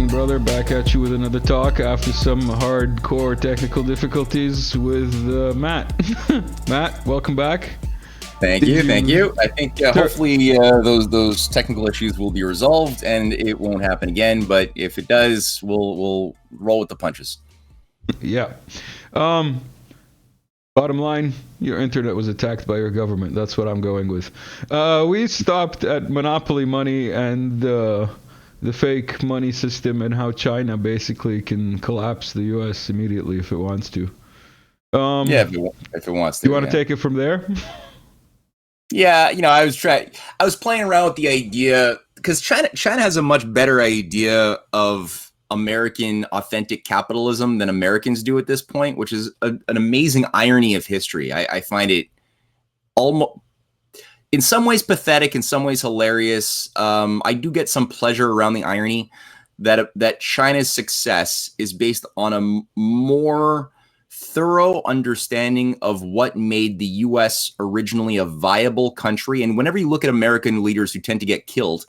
morning, brother. Back at you with another talk after some hardcore technical difficulties with Matt. Matt, welcome back. Thank you. I think hopefully those technical issues will be resolved and it won't happen again. But if it does, we'll roll with the punches. Yeah. Bottom line, your internet was attacked by your government. That's what I'm going with. We stopped at monopoly money and the fake money system and how China basically can collapse the U.S. immediately if it wants to. If it wants to. You want to take it from there? Yeah, I was playing around with the idea because China has a much better idea of American authentic capitalism than Americans do at this point, which is an amazing irony of history. I find it almost, in some ways pathetic, in some ways hilarious. I do get some pleasure around the irony that China's success is based on a more thorough understanding of what made the U.S. originally a viable country. And whenever you look at American leaders who tend to get killed,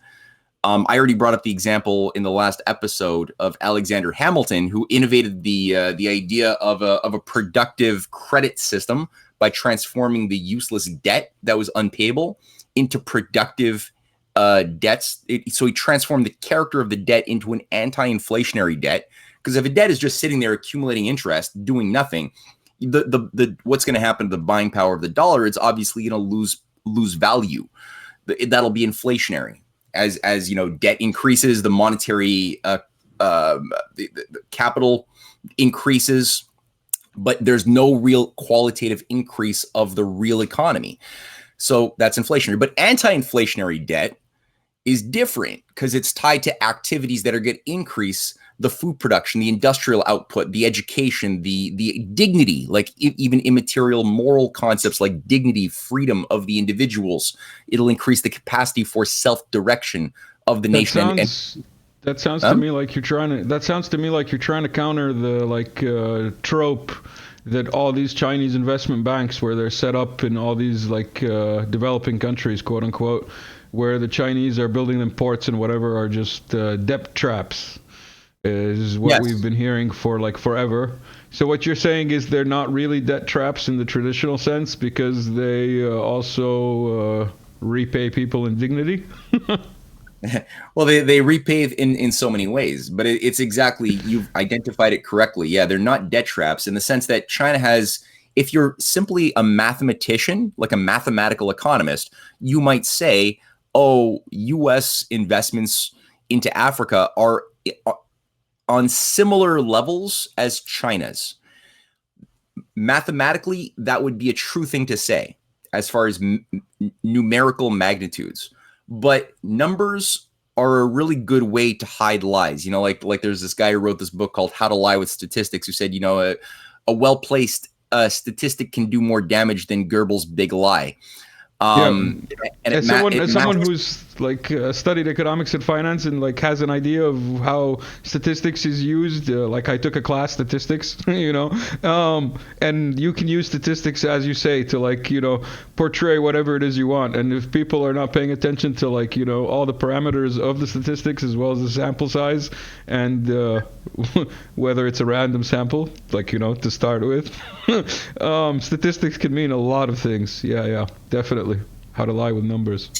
I already brought up the example in the last episode of Alexander Hamilton, who innovated the idea of a productive credit system by transforming the useless debt that was unpayable into productive debts. So he transformed the character of the debt into an anti-inflationary debt. Because if a debt is just sitting there accumulating interest, doing nothing, the what's going to happen to the buying power of the dollar? It's obviously going to lose value. That'll be inflationary. As debt increases, the monetary the capital increases, but there's no real qualitative increase of the real economy. So that's inflationary. But anti-inflationary debt is different because it's tied to activities that are going to increase the food production, the industrial output, the education, the dignity, like even immaterial moral concepts like dignity, freedom of the individuals. It'll increase the capacity for self-direction of the nation. That sounds to me like you're trying to. That sounds to me like you're trying to counter the trope that all these Chinese investment banks, where they're set up in all these developing countries, quote unquote, where the Chinese are building them ports and whatever, are just debt traps. Is what we've been hearing for forever. So what you're saying is they're not really debt traps in the traditional sense because they also repay people in dignity? Well, they repay in so many ways, but it's exactly, you've identified it correctly. Yeah, they're not debt traps in the sense that China has, if you're simply a mathematician, like a mathematical economist, you might say, oh, U.S. investments into Africa are on similar levels as China's. Mathematically, that would be a true thing to say as far as numerical magnitudes. But numbers are a really good way to hide lies. Like there's this guy who wrote this book called How to Lie with Statistics, who said, a well-placed statistic can do more damage than Goebbels' big lie. As someone who's studied economics and finance and has an idea of how statistics is used, I took a class statistics, and you can use statistics, as you say, to portray whatever it is you want. And if people are not paying attention to all the parameters of the statistics as well as the sample size and whether it's a random sample, to start with, statistics can mean a lot of things. Yeah, definitely. How to lie with numbers.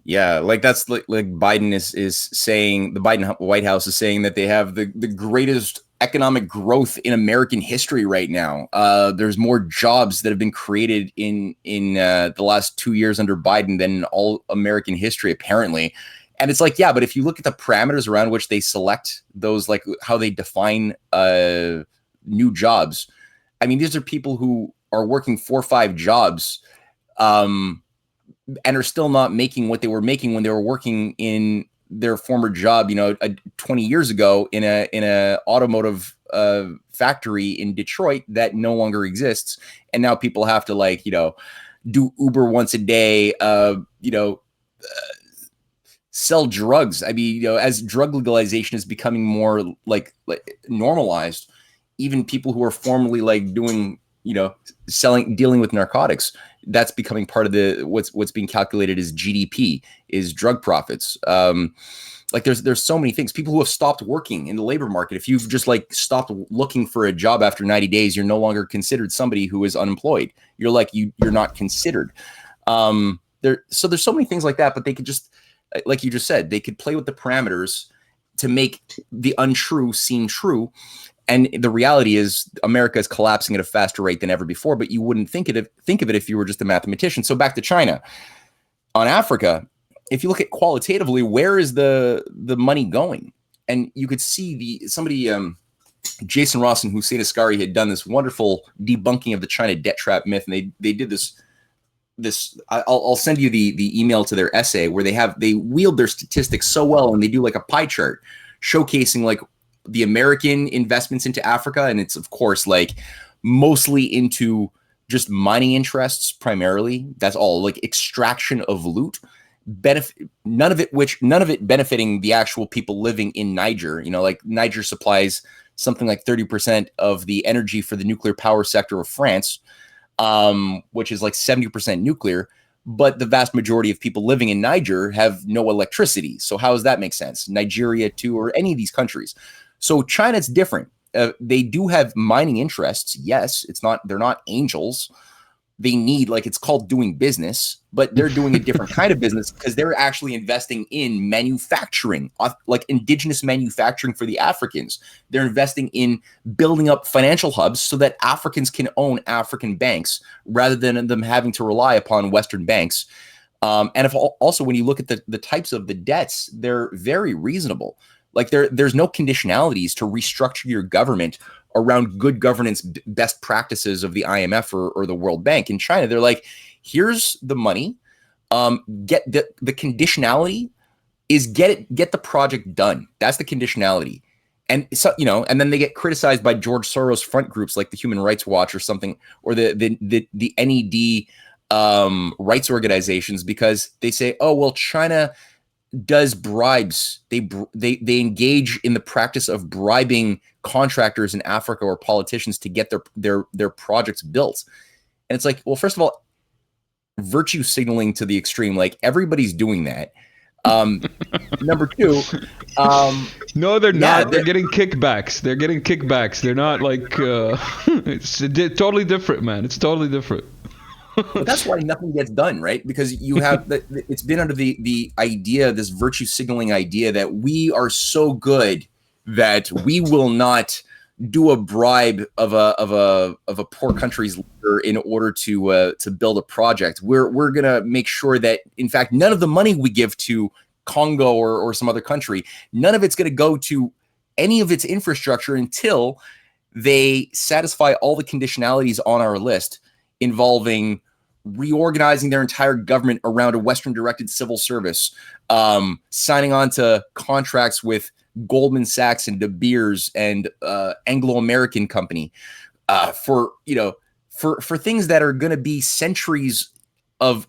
Yeah, that's like Biden is saying, the Biden White House is saying that they have the greatest economic growth in American history right now. There's more jobs that have been created in the last 2 years under Biden than in all American history, apparently. And it's yeah, but if you look at the parameters around which they select those, how they define new jobs, I mean, these are people who are working 4 or 5 jobs and are still not making what they were making when they were working in their former job, 20 years ago in a automotive factory in Detroit that no longer exists. And now people have to do Uber once a day, sell drugs. I mean, as drug legalization is becoming more normalized, even people who are formerly doing dealing with narcotics. That's becoming part of the what's being calculated as GDP, is drug profits. Like there's so many things. People who have stopped working in the labor market. If you've just like stopped looking for a job after 90 days, you're no longer considered somebody who is unemployed. You're not considered. So there's so many things like that, but they could just, like you just said, they could play with the parameters to make the untrue seem true. And the reality is America is collapsing at a faster rate than ever before, but you wouldn't think of it if you were just a mathematician. So back to China. On Africa, if you look at qualitatively, where is the money going? And you could see Jason Ross and Hussein Askari had done this wonderful debunking of the China debt trap myth. And they did this, I'll send you the email to their essay where they wield their statistics so well. And they do like a pie chart showcasing like the American investments into Africa. And it's of course like mostly into just mining interests primarily. That's all, like extraction of loot. None of it benefiting the actual people living in Niger. Like Niger supplies something like 30% of the energy for the nuclear power sector of France, which is like 70% nuclear. But the vast majority of people living in Niger have no electricity. So how does that make sense? Nigeria too, or any of these countries. So China's different. They do have mining interests. Yes, they're not angels. They need, like, it's called doing business, but they're doing a different kind of business because they're actually investing in manufacturing, like indigenous manufacturing for the Africans. They're investing in building up financial hubs so that Africans can own African banks rather than them having to rely upon Western banks. Also, when you look at the types of the debts, they're very reasonable. Like there's no conditionalities to restructure your government around good governance best practices of the IMF or the World Bank. In China, they're like, here's the money. Get the conditionality is get the project done. That's the conditionality. And so, and then they get criticized by George Soros front groups like the Human Rights Watch or something, or the NED rights organizations, because they say, oh, well, China does bribes. They engage in the practice of bribing contractors in Africa or politicians to get their projects built. And it's like, well, first of all, virtue signaling to the extreme, like everybody's doing that. Number two, no, they're not. They're getting kickbacks. They're not like it's totally different, man. It's totally different. But that's why nothing gets done, right? Because you have it's been under the idea, this virtue signaling idea, that we are so good that we will not do a bribe of a poor country's leader in order to build a project. We're gonna make sure that, in fact, none of the money we give to Congo or some other country, none of it's gonna go to any of its infrastructure until they satisfy all the conditionalities on our list, involving reorganizing their entire government around a Western-directed civil service, signing on to contracts with Goldman Sachs and De Beers and Anglo-American Company for things that are going to be centuries of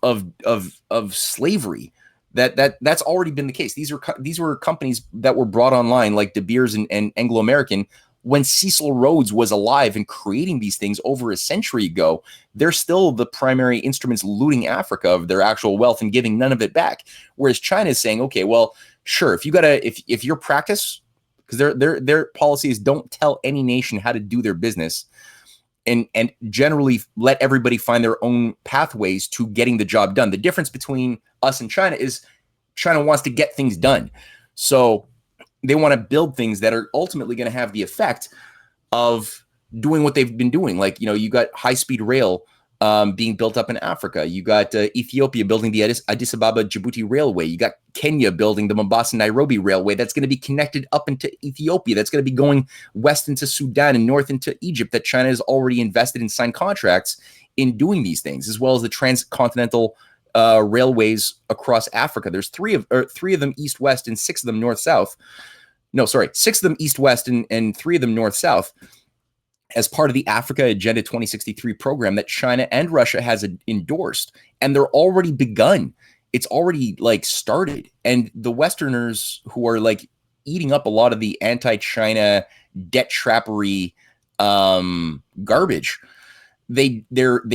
slavery. That's already been the case. These were companies that were brought online, like De Beers and Anglo-American, when Cecil Rhodes was alive and creating these things over a century ago. They're still the primary instruments looting Africa of their actual wealth and giving none of it back. Whereas China is saying, okay, well, sure, if your practice, because their policy is don't tell any nation how to do their business, and generally let everybody find their own pathways to getting the job done. The difference between us and China is China wants to get things done. So they want to build things that are ultimately going to have the effect of doing what they've been doing. Like, you got high-speed rail being built up in Africa. You got Ethiopia building the Addis Ababa Djibouti Railway. You got Kenya building the Mombasa Nairobi Railway. That's going to be connected up into Ethiopia. That's going to be going west into Sudan and north into Egypt. That China has already invested and signed contracts in doing these things, as well as the transcontinental railways across Africa. There's three of them east-west and six of them north-south. No, sorry, six of them east-west and three of them north-south, as part of the Africa Agenda 2063 program that China and Russia has endorsed. And they're already begun. It's already like started. And the Westerners who are like eating up a lot of the anti-China debt trappery garbage, they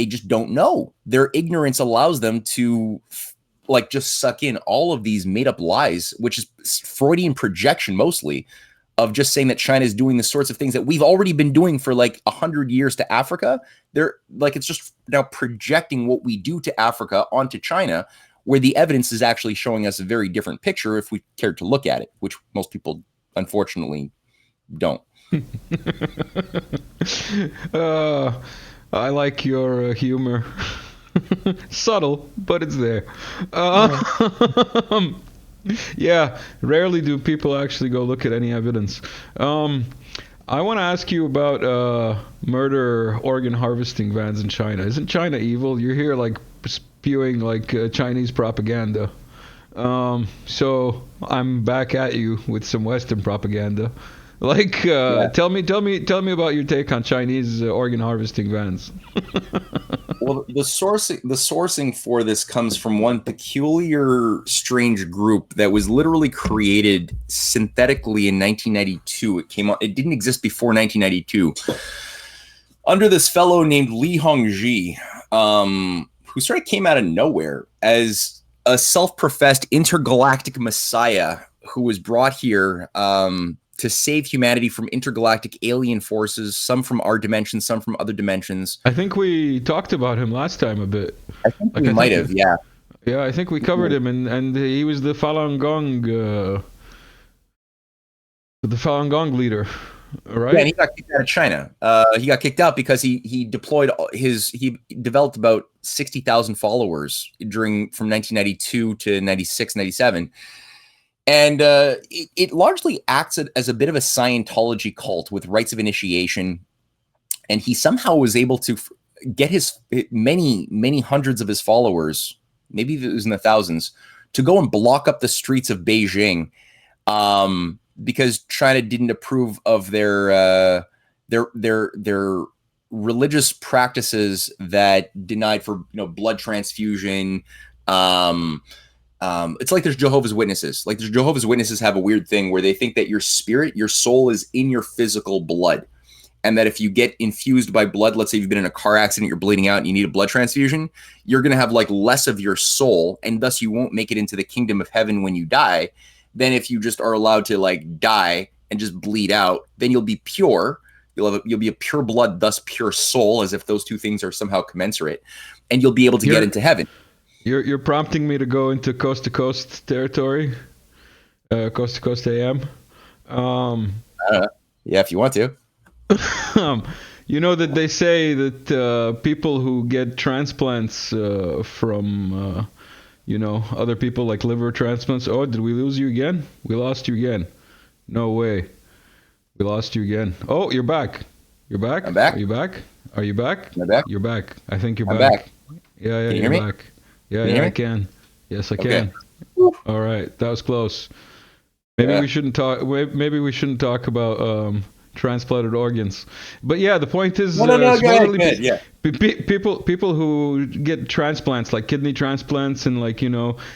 just don't know. Their ignorance allows them to like just suck in all of these made up lies, which is Freudian projection mostly, of just saying that China is doing the sorts of things that we've already been doing for like 100 years to Africa. They're like, it's just now projecting what we do to Africa onto China, where the evidence is actually showing us a very different picture if we cared to look at it, which most people unfortunately don't. I like your humor. Subtle, but it's there. Yeah, rarely do people actually go look at any evidence. I want to ask you about murder organ harvesting vans in China. Isn't China evil? You're here like spewing like Chinese propaganda. So I'm back at you with some Western propaganda. Like, tell me about your take on Chinese organ harvesting vans. Well, the sourcing for this comes from one peculiar, strange group that was literally created synthetically in 1992. It didn't exist before 1992, under this fellow named Li Hongzhi, who sort of came out of nowhere as a self-professed intergalactic messiah who was brought here to save humanity from intergalactic alien forces, some from our dimension, some from other dimensions. I think we talked about him last time a bit. I think we might have, yeah. Yeah, I think we covered him, and he was the Falun Gong leader, right? Yeah, and he got kicked out of China. He got kicked out because he developed about 60,000 followers from 1992 to 96, 97. And it largely acts as a bit of a Scientology cult with rites of initiation. And he somehow was able to get his many hundreds of his followers, maybe it was in the thousands, to go and block up the streets of Beijing because China didn't approve of their religious practices that denied for blood transfusion. It's like there's Jehovah's Witnesses. Like there's Jehovah's Witnesses have a weird thing where they think that your spirit, your soul is in your physical blood. And that if you get infused by blood, let's say you've been in a car accident, you're bleeding out and you need a blood transfusion, you're going to have like less of your soul. And thus you won't make it into the kingdom of heaven when you die. Than if you just are allowed to like die and just bleed out, then you'll be pure. You'll be a pure blood, thus pure soul, as if those two things are somehow commensurate. And you'll be able to get into heaven. You're prompting me to go into coast to coast territory, coast to coast AM. Yeah, if you want to. You know that they say that people who get transplants from other people, like liver transplants. Oh, did we lose you again? We lost you again. No way. We lost you again. Oh, you're back. You're back? I'm back. Are you back? Are you back? I'm back. You're back. I think you're I'm back. back. Yeah, Can you you're hear me? back. Yeah, Can you hear I me? can. Yes, I Okay. can. All right, that was close. Maybe we shouldn't talk. Maybe we shouldn't talk about transplanted organs. But yeah, the point is, No, go ahead. Yeah. people who get transplants, like kidney transplants and like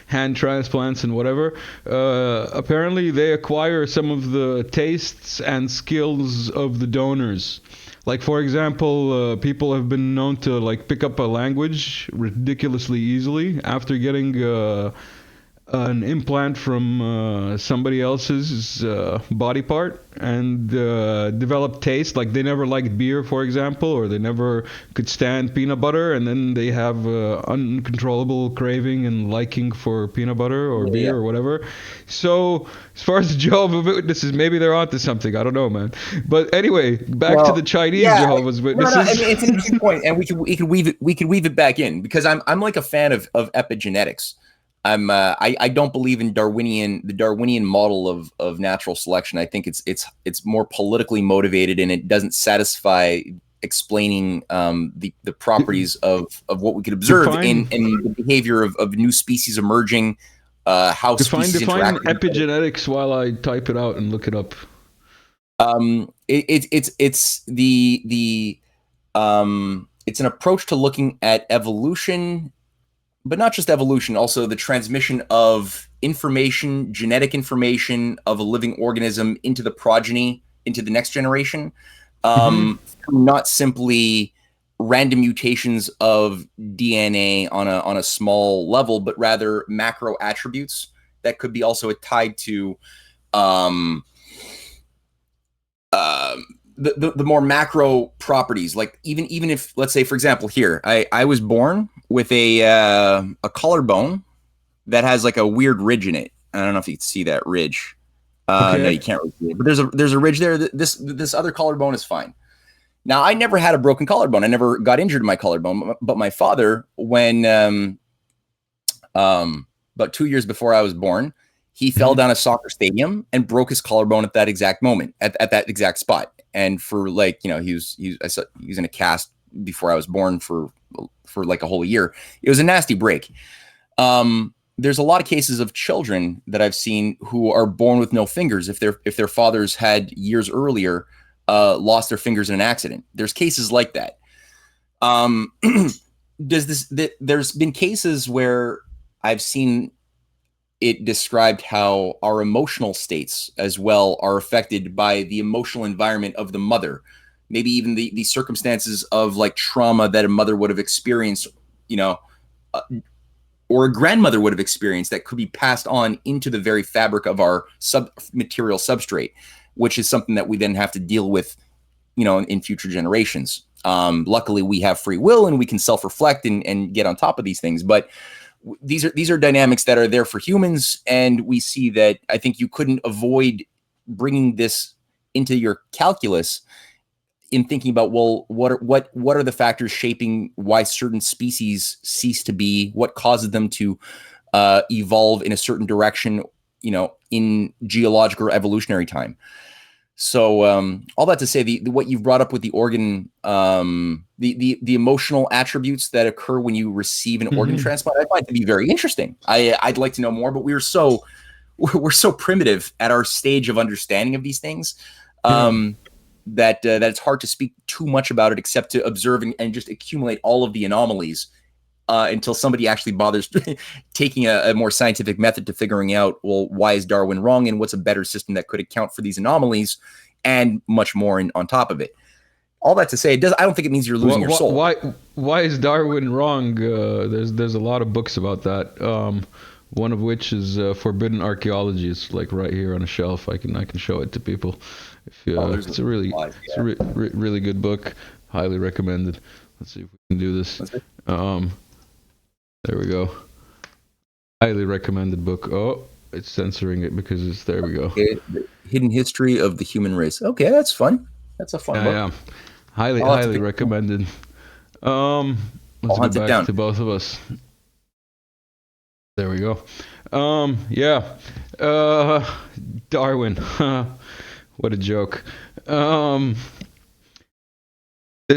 hand transplants and whatever, apparently they acquire some of the tastes and skills of the donors. Like, for example, people have been known to like pick up a language ridiculously easily after getting an implant from somebody else's body part, and develop taste. Like they never liked beer, for example, or they never could stand peanut butter, and then they have uncontrollable craving and liking for peanut butter or beer or whatever. So as far as the Jehovah's Witnesses, maybe they're onto something. I don't know, man. But anyway, back to the Chinese Jehovah's Witnesses. No, I mean, it's an interesting point, and we could weave it back in, because I'm like a fan of epigenetics. I don't believe in the Darwinian model of natural selection. I think it's more politically motivated, and it doesn't satisfy explaining the properties of what we could observe in the behavior of new species emerging, how species define interact. epigenetics while I type it out and look it up. It's an approach to looking at evolution, but not just evolution, also the transmission of information, genetic information of a living organism into the progeny, into the next generation, not simply random mutations of DNA on a small level, but rather macro attributes that could be also tied to the more macro properties. Like even if, let's say, for example, here I was born with a collarbone that has like a weird ridge in it. I don't know if you can see that ridge. No, you can't really see it, but there's a ridge there. This other collarbone is fine. Now, I never had a broken collarbone. I never got injured in my collarbone, but my father, when about 2 years before I was born, he fell down a soccer stadium and broke his collarbone at that exact moment, at that exact spot. And for like, he was in a cast before I was born for like a whole year. It was a nasty break. There's a lot of cases of children that I've seen who are born with no fingers if their fathers had years earlier lost their fingers in an accident. There's cases like that. There's been cases where I've seen it described how our emotional states as well are affected by the emotional environment of the mother. Maybe even the circumstances of like trauma that a mother would have experienced, or a grandmother would have experienced that could be passed on into the very fabric of our material substrate, which is something that we then have to deal with, in future generations. Luckily, we have free will and we can self-reflect and get on top of these things. But these are dynamics that are there for humans, and we see that I think you couldn't avoid bringing this into your calculus in thinking about, well, what are the factors shaping why certain species cease to be, what causes them to evolve in a certain direction, in geological or evolutionary time. So all that to say, what you've brought up with the organ, the emotional attributes that occur when you receive an organ transplant, I find to be very interesting. I'd like to know more, but we're so primitive at our stage of understanding of these things that it's hard to speak too much about it, except to observe and just accumulate all of the anomalies until somebody actually bothers taking a more scientific method to figuring out, well, why is Darwin wrong and what's a better system that could account for these anomalies and much more on top of it. All that to say, I don't think it means you're losing your soul. Why is Darwin wrong? There's a lot of books about that. One of which is Forbidden Archaeology. It's like right here on a shelf. I can show it to people. It's a really good book. Highly recommended. Let's see if we can do this. There we go. Highly recommended book. Oh, it's censoring it because there we go. Okay. The Hidden History of the Human Race. Okay, that's fun. That's a fun book. Yeah. Highly recommended. Let's go back to both of us. There we go. Darwin. What a joke. There's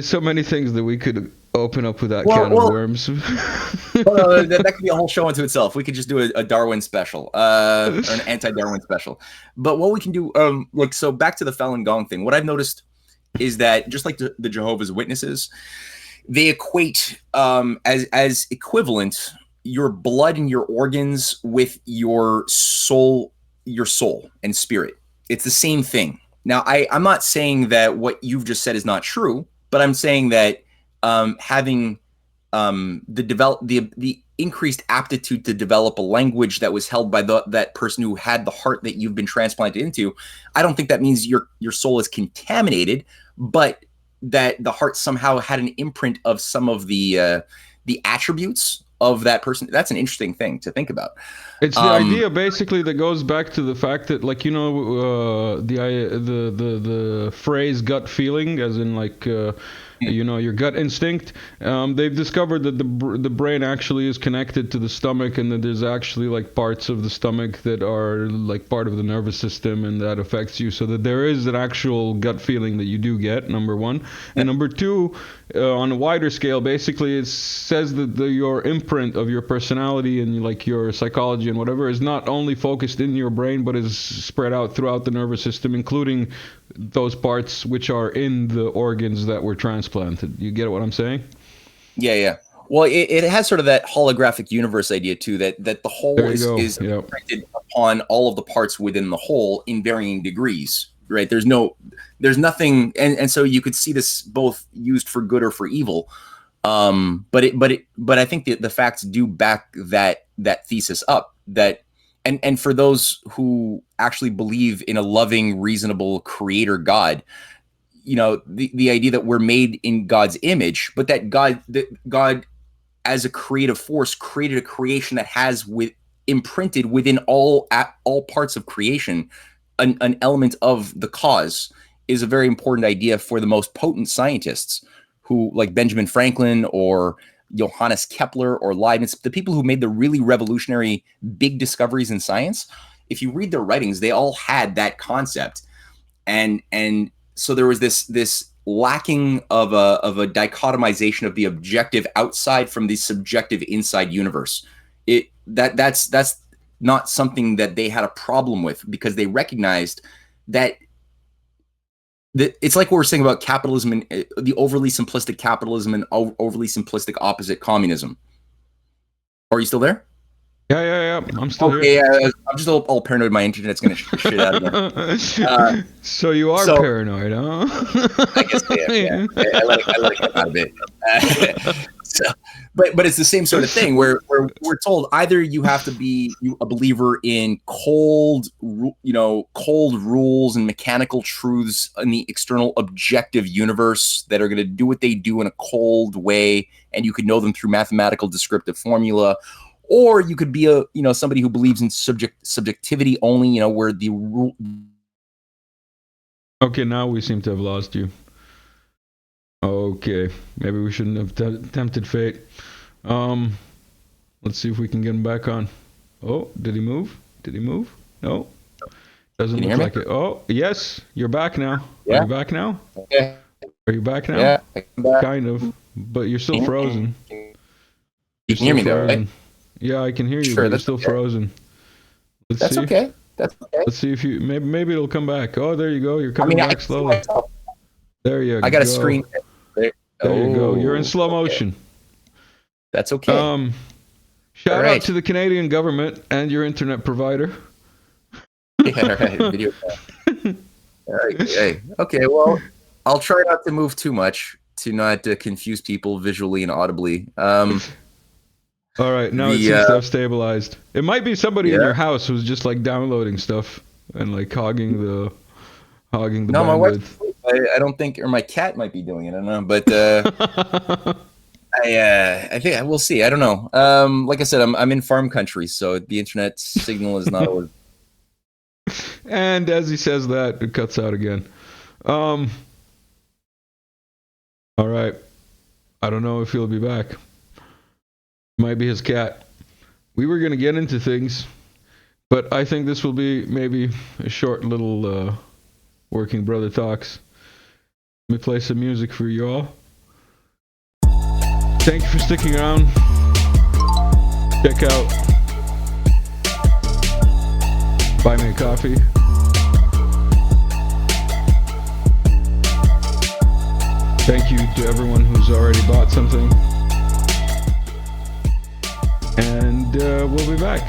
so many things that we could open up with that can of worms. That could be a whole show unto itself. We could just do a Darwin special, or an anti-Darwin special. But what we can do, so back to the Falun Gong thing. What I've noticed is that just like the Jehovah's Witnesses, they equate as equivalent your blood and your organs with your soul and spirit. It's the same thing. Now, I'm not saying that what you've just said is not true, but I'm saying that having the increased aptitude to develop a language that was held by that person who had the heart that you've been transplanted into, I don't think that means your soul is contaminated, but that the heart somehow had an imprint of some of the attributes of that person. That's an interesting thing to think about. It's the idea basically that goes back to the fact that, like, the phrase gut feeling, as in like your gut instinct. They've discovered that the brain actually is connected to the stomach, and that there's actually like parts of the stomach that are like part of the nervous system, and that affects you. So that there is an actual gut feeling that you do get, number one. And number two, on a wider scale, basically it says that your imprint of your personality and like your psychology and whatever is not only focused in your brain, but is spread out throughout the nervous system, including those parts which are in the organs that were transplanted. You get what I'm saying? Yeah. Well, it has sort of that holographic universe idea too, that the whole is imprinted upon all of the parts within the whole in varying degrees. right? There's nothing, and so you could see this both used for good or for evil. But I think the facts do back that thesis up. That and for those who actually believe in a loving, reasonable creator God, the idea that we're made in God's image, but that God as a creative force created a creation that has imprinted within all parts of creation an element of the cause, is a very important idea for the most potent scientists, who, like Benjamin Franklin or Johannes Kepler or Leibniz, the people who made the really revolutionary big discoveries in science. If you read their writings, they all had that concept, and so there was this lacking of a dichotomization of the objective outside from the subjective inside universe. That's not something that they had a problem with, because they recognized that it's like what we're saying about capitalism and the overly simplistic capitalism and overly simplistic opposite communism. Are you still there? Yeah. I'm still here. Yeah, I'm just all paranoid. My internet's gonna shit out again. So you are paranoid, huh? I guess yeah. I let it come out a bit. But it's the same sort of thing where we're told either you have to be a believer in cold rules and mechanical truths in the external objective universe that are going to do what they do in a cold way, and you could know them through mathematical descriptive formula. Or you could be somebody who believes in subjectivity only, where the rule. Okay, now we seem to have lost you. Okay, maybe we shouldn't have tempted fate. Let's see if we can get him back on. Oh, did he move? No, doesn't look like it. Oh, yes, you're back now. Yeah. Are you back now? Yeah. Are you back now? Yeah, I'm back. Kind of, but you're still frozen. You can hear me though, right? Yeah, I can hear you, sure, but you're still frozen. That's okay. Let's see if you maybe it'll come back. Oh, there you go. You're coming back slowly. There you go. I got a screen. There you go. You're in slow motion. That's okay. Shout out to the Canadian government and your internet provider. Yeah, right. Video call. All right. Hey. Okay. Well, I'll try not to move too much to not confuse people visually and audibly. All right, now it seems to have stabilized. It might be somebody in your house who's just like downloading stuff and like hogging the bandwidth. My wife, I don't think, or my cat might be doing it. I don't know, but I think we'll see. I don't know. Like I said, I'm in farm country, so the internet signal is not always. And as he says that, it cuts out again. All right, I don't know if he'll be back. Might be his cat. We were going to get into things, but I think this will be maybe a short little Working Brother Talks. Let me play some music for you all. Thank you for sticking around. Check out Buy Me a Coffee. Thank you to everyone who's already bought something. And we'll be back.